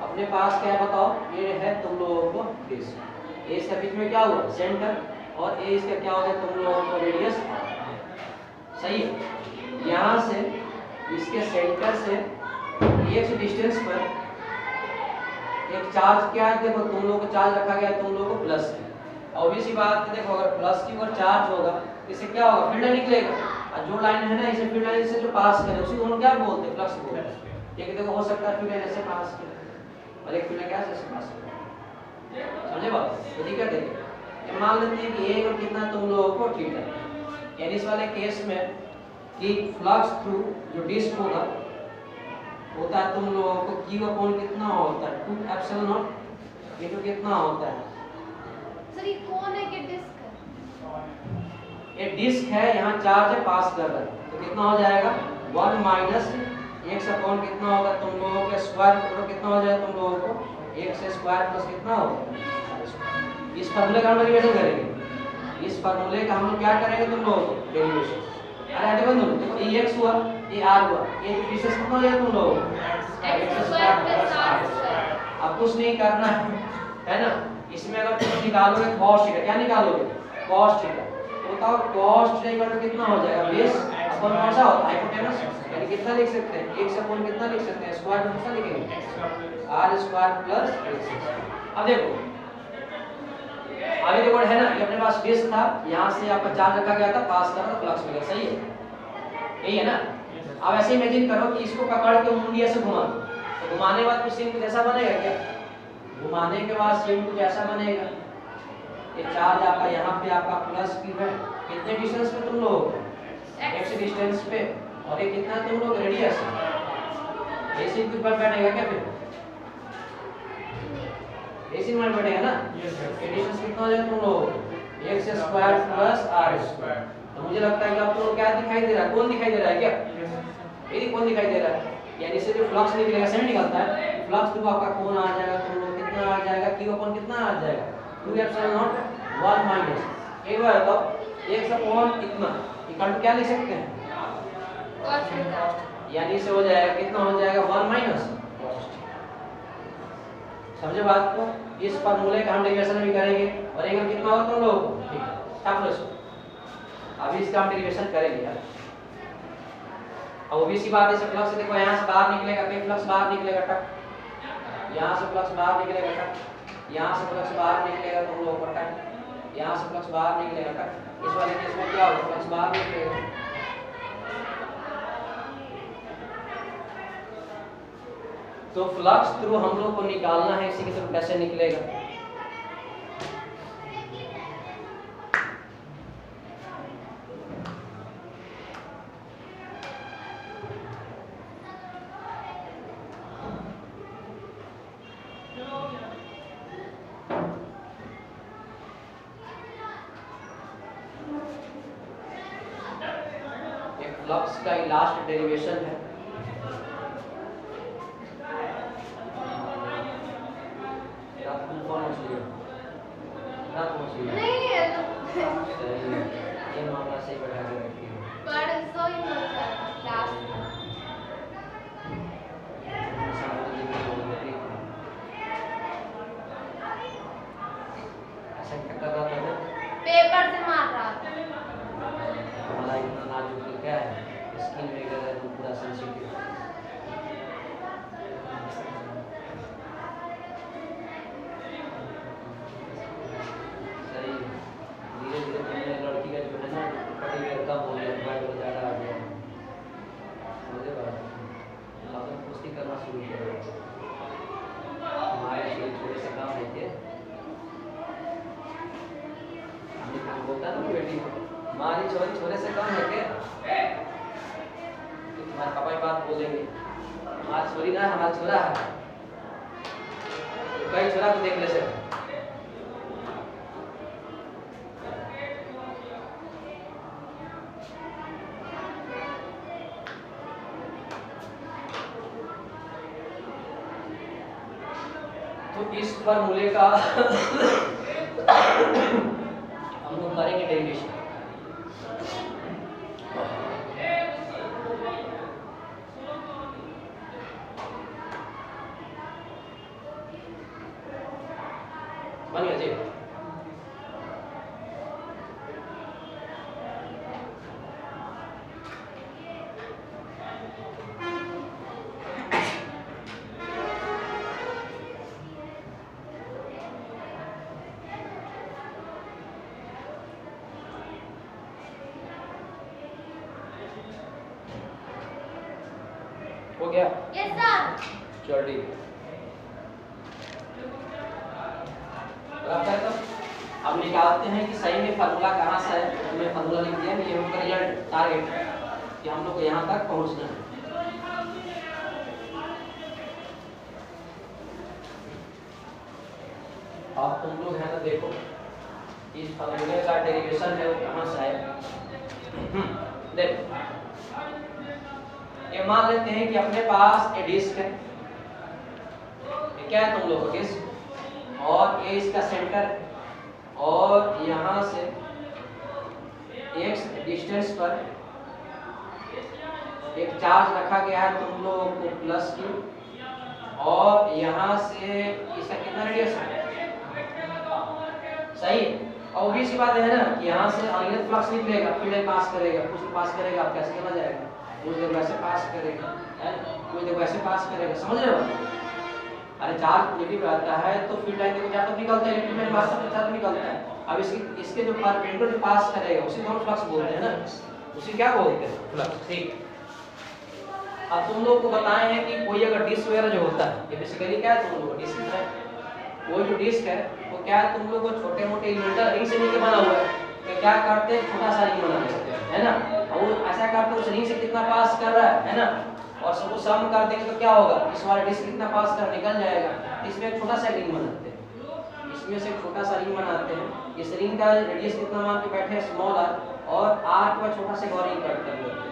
अपने पास क्या है बताओ, ये है तुम लोगों को डिस्क। ये इसके बीच में क्या हुआ सेंटर, और ये इसका क्या होगा तुम लोगों को रेडियस, सही है। यहाँ से इसके सेंटर से एक डिस्टेंस पर एक चार्ज क्या है, देखो तुम लोगों को चार्ज रखा गया है तुम लोगों को प्लस है। ऑब्वियस सी बात है, देखो अगर प्लस की ओर चार्ज होगा इससे क्या होगा, फील्ड निकलेगा, और जो लाइन है ना इसे फील्ड लाइन से जो पास करे उसी को हम क्या बोलते हैं, फ्लक्स बोलते हैं। एक देखो हो सकता है फील्ड लाइन ऐसे पास करे और एक फील्ड क्या ऐसे पास करे, समझे बात। तो ठीक है, देखिए मान लेते हैं कि ए और कितना तुम लोगों को थीटा, यानी इस वाले केस में कि फ्लक्स थ्रू जो डिस्क होता है तुम लोगों को क्यू अपॉन कितना होता है 2 एप्सिलॉन नॉट इनटू कितना होता है, सर ये कौन है कि डिस्क है? ये डिस्क है, यहाँ चार्ज है, पास कर रहा है, तो कितना हो जाएगा 1 माइनस x अपॉन कितना होगा तुम लोगों का स्क्वायर करो, कितना हो जाएगा तुम लोगों को x स्क्वायर प्लस कितना होगा। इस फार्मूले का हम डेरिवेशन करेंगे, इस फार्मूले का हम लोग क्या करेंगे तुम लोगों को डेरिवेशन। अरे आगे बंद हो, देखो ये x हुआ, ये r हुआ, ये डिफरेंस कितना हो जाएगा तुम लोगों को x स्क्वायर प्लस r। अब कुछ नहीं करना है ना, इसमें अगर तुम निकालोगे cos थीटा, क्या निकालोगे cos थीटा, तो बताओ cos थीटा का कितना हो जाएगा बेस अपन कौन सा होता है हाइपोटेनस, यानी कितना लिख सकते हैं x अपॉन कितना लिख सकते हैं स्क्वायर में कितना लिखेंगे r स्क्वायर प्लस x। अब देखो आगे देखो है ना, ये अपने पास बेस था, यहां से आपका चार्ज रखा गया था, पास करा तो फ्लक्स मिला, सही है यही है ना। अब ऐसे इमेजिन करो कि इसको पकड़ के मुंडिया से घुमा दो, तो घुमाने के बाद कुछ सीन कुछ ऐसा बनेगा क्या, घुमाने के बाद सीन कुछ ऐसा बनेगा, ये चार्ज आपका यहाँ पे आपका प्लस क्यू है, कितने डिस्टेंस पे तुम लोग x डिस्टेंस पे, और ये कितना तुम लोग रेडियस है, ऐसे कुछ पर बैठेगा क्या, फिर ऐसे में बैठेगा ना, ये डिस्टेंस कितना हो जाएगा तुम लोग x square plus r square. तो मुझे लगता है कि आप लोग क्या दिखाई दे रहा है, कौन दिखाई दे रहा है क्या, ये कौन दिखाई दे रहा है, यानी से जो फ्लक्स निकलेगा सेम निकलता है, फ्लक्स थ्रू आपका कौन आ जाएगा तुम लोग कितना आ जाएगा q अपॉन कितना आ जाएगा 2 एप्सिलॉन नॉट 1 माइनस एक बार बताओ x अपॉन कितना इक्वल टू क्या लिख सकते हैं cos थीटा, यानी से हो जाएगा कितना हो जाएगा 1 माइनस, समझे बात को। इस फार्मूले का हम डेरिवेशन भी करेंगे और एंगल कितना होगा तुम लोगों को, ठीक है आप लोग अभी इसका हम डेरिवेशन करेंगे यार। अब वो भी सी बात है, से फ्लक्स देखो यहाँ से बाहर निकलेगा, कहीं फ्लक्स बाहर निकलेगा टक, यहाँ से फ्लक्स बाहर निकलेगा टक, यहाँ से फ्लक्स बाहर निकलेगा तुम लोगों को टक, यहाँ से फ्लक्स बाहर निकलेगा टक, इस वाले केस में क्या होगा फ्लक्स बाहर निकलेगा, तो फ्लक्स थ्रू हम लोग को निकालना है, इसी के थ्रू कैसे निकलेगा। एक फ्लक्स का लास्ट डेरिवेशन है, नहीं है तो ये मामला सही बैठा के रखी है, पर सो ही होता है लास्ट ऐसा क्या कर रहा था पेपर से मार रहा था, हमारा इतना नाजुक क्या है स्किन वगैरह तो पूरा सेंसिटिव, हमारी छोरी छोरे से कम है क्या, तुम्हारे पापा की बात बोलेंगे, हमारा छोरी ना हमारा छोरा है, कई छोरा को देख ले सर। तो इस फार्मूले का हम लोग करेंगे डेरिवेशन। बन गया जी, हो गया यस सर, चल ठीक है। तो अब निकालते हैं कि सही में फार्मूला कहाँ से है, तो मैं फार्मूला लिख दिया, ये होगा रिजल्ट टारगेट कि हम लोग को यहाँ तक पहुँचना है। अब तुम लोग है ना देखो इस फॉर्मूले का डेरिवेशन है वो कहाँ से आया। देखो ये मान लेते हैं कि अपने पास एक डिस्क है, ये क्या है तुम लोगों को डिस्क, और ये इसका सेंटर है, और यहाँ से x डिस्टेंस पर एक चार्ज रखा गया है तुम लोगों को प्लस q, और यहाँ से इसका कितना रेडियस है, सही। और भी सी बात है ना कि यहाँ से अनलिमिटेड फ्लक्स निकलेगा, फील्ड पास करेगा, कुछ पास करेगा, आप कैसे करना जाएगा, कुछ देर वैसे पास करेगा, है कुछ देर वैसे पास करेगा, समझ रहे हो। अरे चार्ज पॉजिटिव रहता है तो फील्ड लाइन देखो क्या तो निकलता है, इलेक्ट्रिक पास से चार्ज निकलता है। अब इसके जो परपेंडिकुलर पास करेगा उसी को हम फ्लक्स बोलते हैं ना, उसी क्या बोलते हैं फ्लक्स, ठीक। अब तुम लोग को बताए हैं कि कोई अगर डिस्क वगैरह जो होता है, ये बेसिकली क्या है तुम लोग डिस्क है, वो जो डिस्क है वो क्या है तुम लोग को छोटे मोटे एलिमेंटल रिंग से मिलकर बना हुआ है, तो क्या करते हैं छोटा सा रिंग बना लेते हैं, है ना। और वो ऐसा करते हैं उस रिंग से कितना पास कर रहा है ना, और सबको सम कर देंगे तो क्या होगा, इस वाले डिस्क कितना पास कर निकल जाएगा। इसमें एक छोटा सा रिंग बनाते हैं, इसमें से एक छोटा सा रिंग बनाते हैं, इस रिंग का रेडियस कितना मान के बैठे हैं स्मॉल r, और r को छोटा सा गौरी कट कर देते हैं।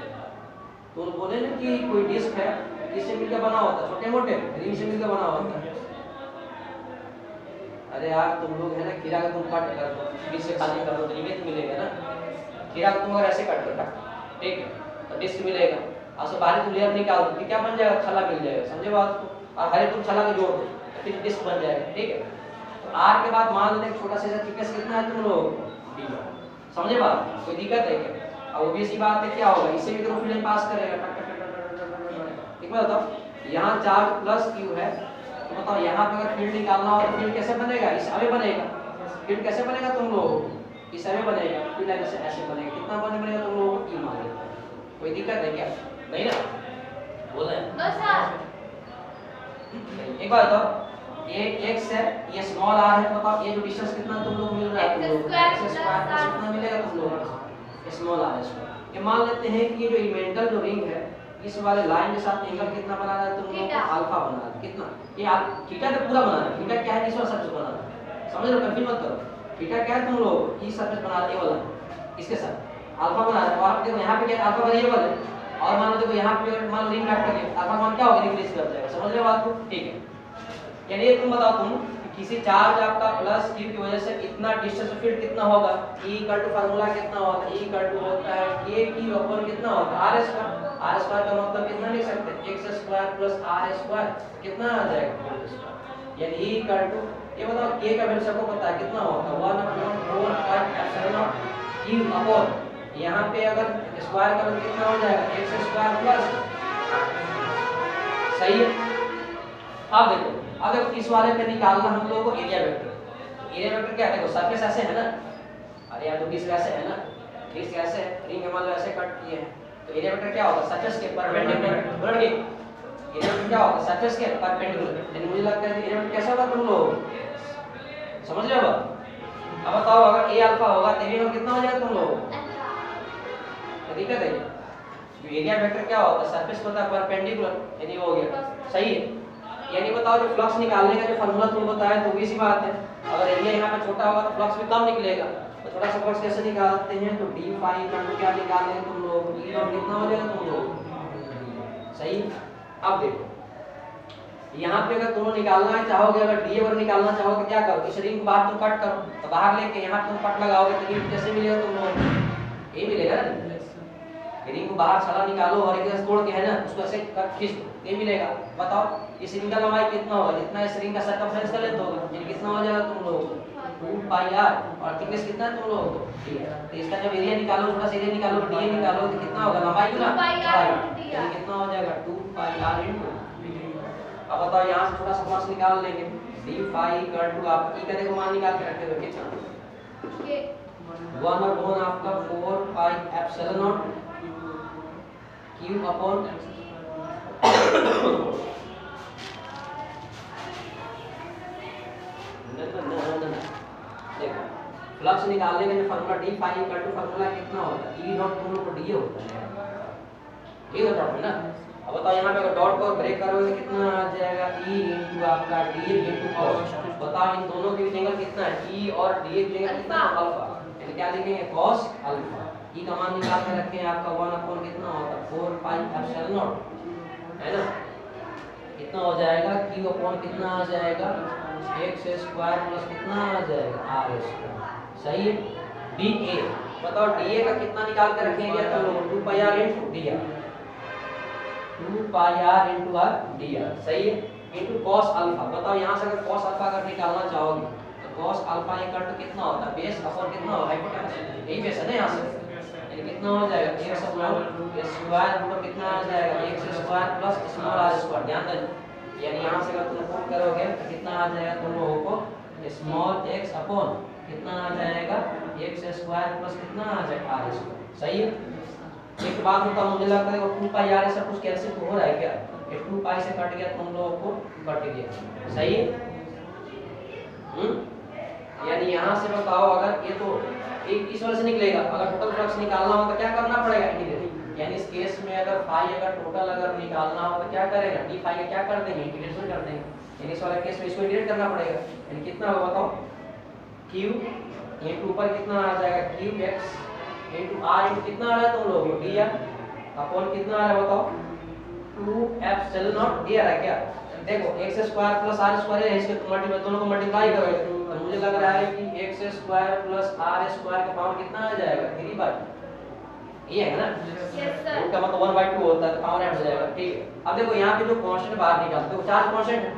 तो बोले ना कि कोई डिस्क है किससे मिलकर बना होता है, छोटे मोटे रिंग से मिलकर बना होता है। अरे यार तुम लोग है ना खीरा का तुम कट कर दो, डिस्क से खाली कर दो तो रिंग तो मिलेगा ना। खीरा को तुम अगर ऐसे कट कर, ठीक है, तो डिस्क मिलेगा, और सब बाहर तुम लेयर निकाल दो, क्या बन जाएगा, छला मिल जाएगा, समझे बात को। और हरे तुम छला को जोड़ दो तो फिर डिस्क बन जाएगा, ठीक है। तो r के बाद मान लेते हैं छोटा सा थिकनेस कितना है तुम लोग d, समझे बात, कोई दिक्कत है क्या। अब वो भी इसी बात है क्या होगा, इससे भी तो फील्ड पास करेगा, ठीक है। बताओ यहाँ चार्ज प्लस q है, तो बताओ यहाँ पे अगर फील्ड निकालना हो तो फील्ड कैसे बनेगा, इस हमें बनेगा, फील्ड कैसे बनेगा तुम लोग, इस हमें बनेगा, फील्ड ऐसे बनेगा, कितना बनेगा तुम लोग q मान लेते हैं। कोई दिक्कत है क्या, नहीं ना, बोल रहे हैं बस सर। एक बात बताओ, ये x है, ये स्मॉल r है, तो बताओ ये जो डिस्टेंस कितना तुम लोग मिल रहा है, तुम लोग x स्क्वायर प्लस कितना मिलेगा तुम लोग, स्मॉल r स्क्वायर। ये मान लेते हैं कि ये जो एलिमेंटल जो रिंग है इस वाले लाइन के साथ एंगल कितना बना रहा है तुम लोग को, अल्फा बना रहा है, कितना, ये थीटा तो पूरा बना रहा है, थीटा क्या है, इस वाला सरफेस बना रहा है, समझ लो, कंफ्यूज मत करो। थीटा क्या है तुम लोग, इस सरफेस बना रहे वाला, इसके साथ अल्फा बना रहा है, और आप देखो यहाँ पे क्या अल्फा वेरिएबल है, और मान लो देखो यहाँ पे मान रिंग काट कर अल्फा मान क्या होगा, डिक्रीज कर जाएगा, समझ रहे हो बात को, ठीक है। यानी ये तुम बताओ तुम किसी चार्ज आपका प्लस q की वजह से इतना डिस्टेंस फील्ड कितना होगा, E इक्वल टू फार्मूला कितना होता है, E इक्वल टू होता है k q अपॉन कितना होता है r स्क्वायर, r स्क्वायर का मतलब कितना लिख सकते हैं, x square plus r square, कितना आ जाएगा, यानी E इक्वल टू, ये बताओ k का वैल्यू सबको पता है कितना होता है 1/4 q अपॉन, यहाँ पे अगर स्क्वायर का वैल्यू कितना हो जाएगा x स्क्वायर प्लस, सही है। अब देखो इस वाले पे निकालना हम लोगों को एरिया वेक्टर, एरिया वेक्टर क्या है, देखो सरफेस ऐसे है ना, अरे यार तो डिस्क ऐसे है ना, डिस्क ऐसे है, रिंग मान लो ऐसे कट किए हैं, तो एरिया वेक्टर क्या होगा, सरफेस के परपेंडिकुलर, बोल रहे एरिया वेक्टर क्या होगा, सरफेस के परपेंडिकुलर। लेकिन मुझे लगता है एरिया वेक्टर कैसा होगा तुम लोग समझ रहे हो। अब बताओ अगर a अल्फा होगा तो एरिया कितना हो जाएगा तुम लोग, तो दिक्कत है एरिया वेक्टर क्या होता है, सरफेस होता है परपेंडिकुलर, यानी हो गया, सही है। यानी बताओ जो फ्लक्स निकालने का जो फार्मूला तुम बताया तो भी सी बात है, अगर एरिया यहाँ पे छोटा होगा तो फ्लक्स भी कम निकलेगा, तो छोटा सा फ्लक्स कैसे निकालते हैं, तो d फाई का क्या निकालेंगे तुम लोग, e डॉट कितना हो जाएगा तुम लोग, सही। अब देखो यहाँ पे अगर तुम निकालना चाहोगे, अगर d अगर निकालना चाहोगे तो क्या करो, इस रिंग को बाहर तुम कट करो, तो बाहर लेके यहाँ तुम कट लगाओगे तो कैसे मिलेगा तुम लोग, ये मिलेगा ना, रिंग को बाहर छला निकालो और एक तोड़ के है ना उसको ऐसे खींच दो, ये मिलेगा। बताओ इस रिंग का लंबाई कितना होगा, जितना इस रिंग का सर्कमफ्रेंस का लेंथ होगा, यानी कितना हो जाएगा तुम लोग 2πr, और थिकनेस कितना है तुम लोग, ठीक है। तो इसका जब एरिया निकालो, थोड़ा सा एरिया निकालो, d निकालो तो कितना होगा, लंबाई ना यानी कितना हो जाएगा 2πr इनटू। अब बताओ यहाँ से थोड़ा सा फ्लक्स निकाल लेंगे, d फाई इक्वल टू आप e का देखो मान निकाल के रखे हो कितना, 1/4 आपका 4π एप्सिलॉन q अपॉन देखो फ्लक्स निकालने का जो formula d phi equal to formula कितना होता है, e डॉट तुम लोग को d होता है, ये तो डॉट है ना। अब बताओ यहाँ पे अगर डॉट को ब्रेक करोगे तो कितना आ जाएगा, e इनटू आपका d इनटू cos बताओ इन दोनों के बीच एंगल कितना है, ई और डी के बीच एंगल कितना है, अल्फा। यानी क्या लिखेंगे, cos अल्फा। ई का मान निकाल के रखें आपका 1 अपॉन कितना होगा, 4 पाई एप्सिलॉन नॉट, है ना। कितना हो जाएगा, q अपॉन कितना आ जाएगा, x स्क्वायर प्लस कितना आ जाएगा, r स्क्वायर। सही है। dA बताओ, dA का कितना निकाल के रखेंगे तो लोग 2 पाई r इनटू dr, 2 पाई r इनटू r dr। सही है। Into cos alpha. बताओ यहाँ से अगर cos अल्फा अगर निकालना चाहोगे तो cos अल्फा इक्वल टू कितना होता है, बेस अपॉन कितना होगा, हाइपोटेनस। यही बेस है ना यहाँ से, यानी कितना हो जाएगा, x अपॉन स्क्वायर रूट कितना आ जाएगा, x square plus small r square. ध्यान देना, यानी यहाँ से अगर तुम पुट करोगे तो कितना आ जाएगा तुम लोगों को, स्मॉल x अपॉन कितना आ जाएगा, x स्क्वायर प्लस कितना आ जाएगा, r स्क्वायर। सही है। एक बात बताओ, मुझे लगता है 2 पाई r सब कुछ कैंसिल हो रहा है क्या, ये 2 पाई से कट गया, तुम लोगों को कट गया। सही है। यानी यहाँ से बताओ, अगर ये तो एक इस वाले से निकलेगा, अगर टोटल फ्लक्स निकालना हो तो क्या करना पड़ेगा, इंटीग्रेट। यानी इस केस में अगर फाई अगर टोटल अगर निकालना हो तो क्या करेगा, डी फाई का क्या कर देंगे, इंटीग्रेशन कर देंगे। यानी इस वाले केस में इसको इंटीग्रेट करना पड़ेगा। यानी कितना होगा बताओ, q इनटू ऊपर कितना आ जाएगा, cube x into r into कितना आ रहा है तुम लोगों को, dr अपॉन कितना आ रहा है बताओ, 2 एप्सिलॉन नॉट d आ रहा है क्या। देखो x square plus r square है, इसके मल्टीप्लाई दोनों को मल्टीप्लाई करोगे तो मुझे लग रहा है कि x square plus r square का पावर कितना आ जाएगा, 3 बाई, ये है ना। Yes sir. उसका मतलब 1/2 होता है तो पावर ऐड हो जाएगा। ठीक है। अब देखो यहाँ पे जो कांस्टेंट बाहर निकालते हो, चार्ज कांस्टेंट है,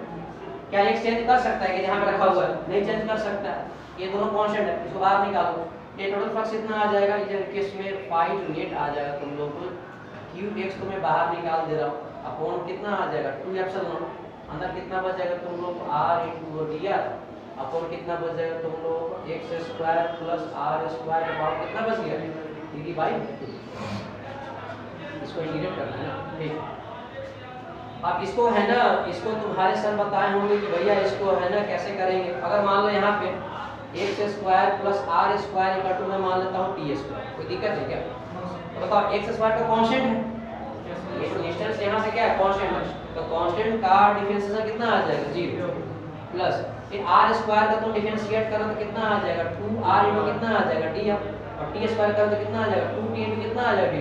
क्या x चेंज कर सकता है कि यहाँ पे रखा हुआ है, नहीं चेंज कर सकता है। ये दोनों कांस्टेंट है, इसको बाहर निकालो, ये टोटल फ्लक्स कितना आ जाएगा, इस केस में फाई जो नेट आ जाएगा तुम लोग को, क्यूब x को मैं बाहर निकाल दे रहा हूँ, अपॉन कितना आ जाएगा, 2 एप्सिलॉन नॉट, अंदर कितना बच जाएगा तुम लोग को, r इनटू dr अपॉन कितना बच जाएगा तुम लोग को, x square plus r square का पावर कितना बच गया, 3/2। इसको इंटीग्रेट करना है ना। ठीक। अब इसको है ना, इसको तुम्हारे सर बताए होंगे कि भैया इसको है ना कैसे करेंगे। अगर मान लो यहाँ पे x square plus r square equal to मैं मान लेता हूँ t स्क्वायर, कोई दिक्कत है क्या। तो बताओ x स्क्वायर का कांस्टेंट है, ये तो डिस्टेंस यहाँ से क्या है, कांस्टेंट है, तो कांस्टेंट का डिफरेंशिएशन कितना आ जाएगा, 0 प्लस फिर r स्क्वायर का तुम डिफरेंशिएट करो तो कितना आ जाएगा, 2r इनटू कितना आ जाएगा d, और t स्क्वायर करो तो कितना आ जाएगा, 2t इनटू कितना आ जाएगा d।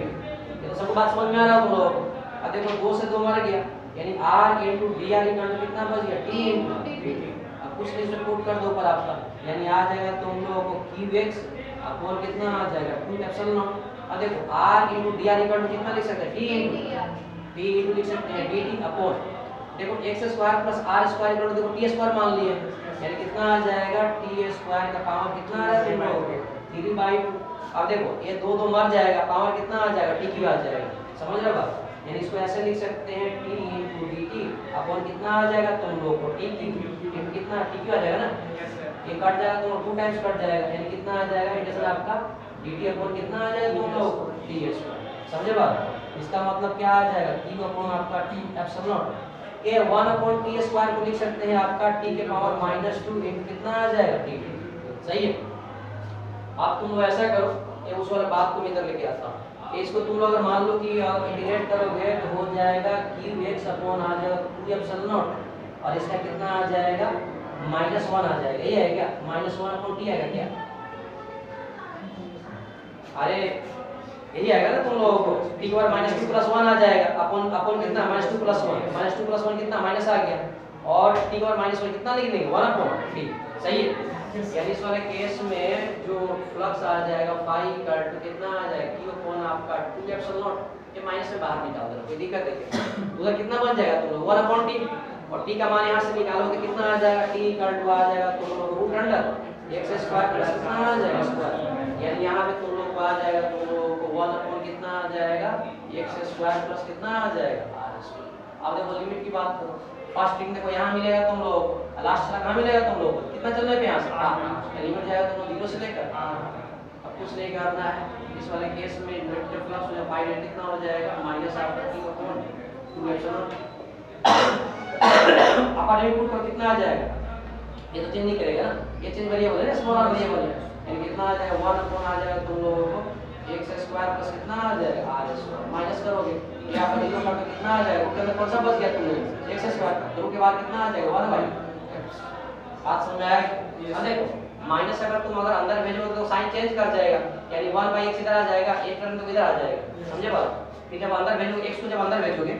ये तो सबको बात समझ में आ रहा है तुम लोगों को। अब देखो 2 से 2 मर गया, यानी r into dr equal to कितना बच गया, t इनटू dt। अब कुछ नहीं इसमें पुट कर दो ऊपर आपका, यानी आ जाएगा तुम लोगों को क्यूब x अपॉन कितना आ जाएगा, 2 एप्सिलॉन नॉट। अब देखो r into dr equal to कितना लिख सकते हैं, t इनटू लिख सकते हैं dt अपॉन देखो x square plus r square equal to देखो t स्क्वायर मान लिए, यानी कितना आ जाएगा, t स्क्वायर का पावर कितना आ रहा है तुम लोगों को, 3/2। अब देखो ये 2 2 मर जाएगा, पावर कितना आ जाएगा, t क्यू आ जाएगा। समझ रहे हो बात। यानी इसको ऐसे लिख सकते हैं, t इनटू dt अपॉन कितना आ जाएगा तुम लोगों को, t क्यू कितना, t क्यू आ जाएगा ना, ये कट जाएगा तो 2 टाइम्स कट जाएगा, यानी कितना आ जाएगा, इंटीग्रेशन आपका dt अपॉन कितना आ जाएगा तुम लोगों को, t स्क्वायर। समझे बात। इसका मतलब क्या आ जाएगा, q अपॉन आपका t एप्सिलॉन नॉट, ये 1 अपॉन t स्क्वायर को लिख सकते हैं आपका t के पावर -2 इनटू कितना आ जाएगा, t। सही है। आप तुम लोग ऐसा करो, ये उस वाले बात को मैं इधर लेके आता हूँ। इसको तुम लोग अगर मान लो कि इंटीग्रेट करोगे तो हो जाएगा क्यूब x अपॉन आ जाएगा 2 एप्सिलॉन नॉट, और इसका कितना आ जाएगा, -1 आ जाएगा। ये है क्या, -1 अपॉन t आएगा क्या, अरे यही आएगा ना तुम लोगों को, t के पावर -2 + 1 आ जाएगा, अपॉन कितना, -2 + 1, -2 + 1 कितना, माइनस आ गया, और t के पावर -1 कितना लिख देंगे, 1 अपॉन t। सही है। यानी इस वाले केस में जो फ्लक्स आ जाएगा फाई कट कितना आ जाएगा, q अपॉन आपका 2 एप्सिलॉन नॉट, ये माइनस में बाहर निकाल दो, कोई दिक्कत है क्या। उधर कितना बन जाएगा तुम लोग, 1 अपॉन t, और t का मान यहाँ से निकालोगे तो कितना आ जाएगा, t इक्वल टू आ जाएगा तुम लोग root under x square plus कितना आ जाएगा स्क्वायर, यानी यहाँ पे तुम लोग को आ जाएगा तुम लोगों को 1 अपॉन कितना आ जाएगा, x स्क्वायर प्लस कितना आ जाएगा, r स्क्वायर। अब देखो लिमिट की बात करो, फर्स्ट थिंग देखो यहाँ मिलेगा तुम लोगों को, लास्ट वाला कहाँ मिलेगा तुम लोगों को, कितना चलना है यहाँ से, लिमिट जाएगा तुम लोग 0 से लेकर। अब कुछ नहीं करना है, इस वाले केस में नेगेटिव फ्लक्स हो जाएगा, फाई नेट कितना हो जाएगा, माइनस आपका q upon 2 epsilon. Upper limit put करो कितना आ जाएगा, ये तो चेंज नहीं करेगा ना, ये चेंज वेरिएबल है ना, स्मॉल r वेरिएबल है, यानी कितना आ जाएगा, 1 अपॉन आ जाएगा तुम लोगों को x स्क्वायर प्लस कितना आ जाएगा, r स्क्वायर, माइनस करोगे ये आपका जीरो का कितना आ जाएगा, उसके अंदर कौन सा बच गया तुम लोग, x स्क्वायर, 2 के बाद कितना आ जाएगा, 1/x। बात समझ में आया? अब देखो माइनस अगर तुम अगर अंदर भेजोगे तो साइन चेंज कर जाएगा, यानी 1/x इधर आ जाएगा, एक टर्म तो इधर आ जाएगा, समझे बात? फिर जब अंदर भेजोगे x को, जब अंदर भेजोगे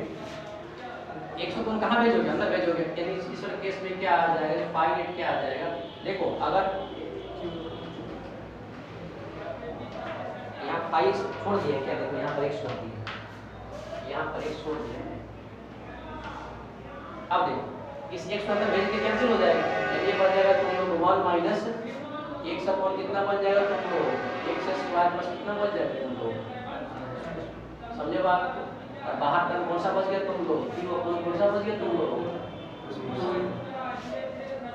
x को तुम कहाँ भेजोगे? अंदर भेजोगे, यानी इस वाले केस में क्या आ जाएगा? फाइनाइट क्या आ जाएगा? देखो अगर यहाँ 5x छोड़ दिया क्या, देखो यहाँ पर x छोड़ दिया, यहाँ पर x छोड़ दिया। अब देखो इस x को अंदर भेज के कैंसिल हो जाएगा, ये बन जाएगा तुम लोग 1 माइनस x अपॉन कितना बन जाएगा तुम लोग x स्क्वायर प्लस कितना बच जाएगा तुम लोग, समझे बात? और बाहर टर्म कौन सा बच गया तुम लोग? q अपॉन कौन सा बच गया तुम लोग?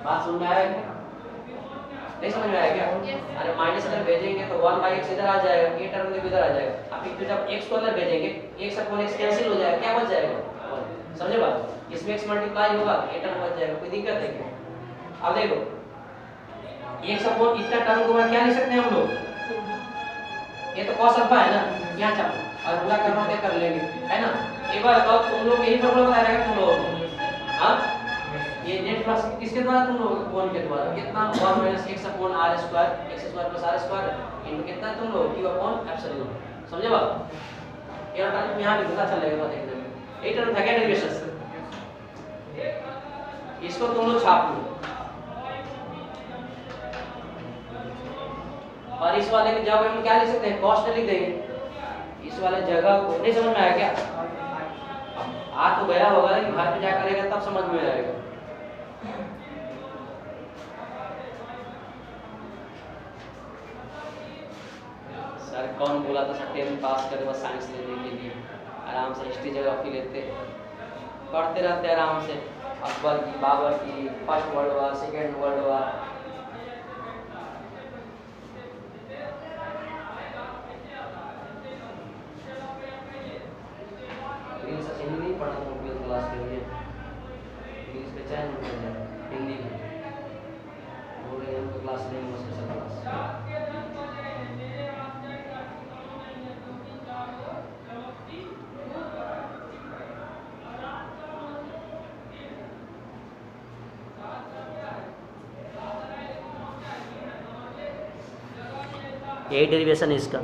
बात समझ में आया क्या? नहीं समझ में आया क्या? Yes. अरे माइनस अगर भेजेंगे तो 1/x इधर आ जाएगा, ये टर्म भी इधर आ जाएगा। अब फिर जब x को अंदर भेजेंगे x अपॉन x कैंसिल हो जाएगा, क्या बच जाएगा? 1, समझे बात? इसमें x मल्टीप्लाई होगा, ये टर्म बच जाएगा, कोई दिक्कत है क्या? अब देखो x अपॉन इतना टर्म को क्या लिख सकते हैं हम लोग? ये तो cos अल्फा है ना, यहाँ चाहो और पूरा करना है कर लेंगे, है ना? एक बार बताओ तुम लोग यही फॉर्मूला बताया रहेगा तुम लोगों को, हाँ? ये नेट प्लस किसके द्वारा तुम लोग कौन के द्वारा कितना 1 minus x upon r square x square plus r square into कितना तुम लोग q अपॉन एप्सिलॉन, समझे बात? ये टर्म यहां लिखना चलेगा बात देखने में, ये टर्म था क्या डेरिवेशन से, इसको तुम लोग छाप लो और इस वाले की जगह हम क्या लिख सकते हैं? कॉस्ट लिख देंगे, इस वाले जगह को। नहीं समझ में आया क्या? आ तो गया होगा लेकिन घर पे जा करेगा तब समझ में आएगा। सर कौन बोला था सर 10 पास करे बस साइंस लेने के लिए? आराम से हिस्ट्री ज्योग्राफी लेते पढ़ते रहते आराम से, अकबर की, बाबर की, first world war, second world war. Hindi नहीं पढ़ा था ट्वेल्थ क्लास के लिए, इंग्लिश पे चैन हो गया, हिंदी में बोल रहे हैं हम तो क्लास लेंगे स्पेशल क्लास। यही डेरिवेशन है इसका।